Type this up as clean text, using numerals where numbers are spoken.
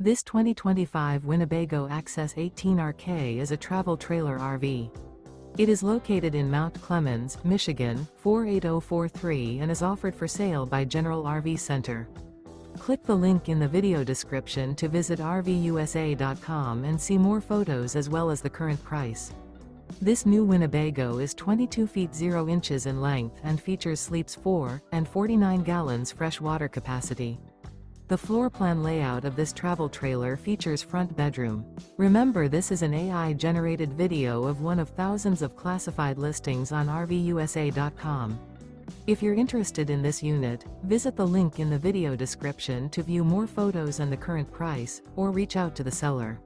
This 2025 Winnebago Access 18RK is a travel trailer RV. It is located in Mount Clemens, Michigan, 48043 and is offered for sale by General RV Center. Click the link in the video description to visit RVUSA.com and see more photos as well as the current price. This new Winnebago is 22 feet 0 inches in length and features sleeps 4 and 49 gallons fresh water capacity. The floor plan layout of this travel trailer features front bedroom. Remember, this is an AI-generated video of one of thousands of classified listings on RVUSA.com. If you're interested in this unit, visit the link in the video description to view more photos and the current price, or reach out to the seller.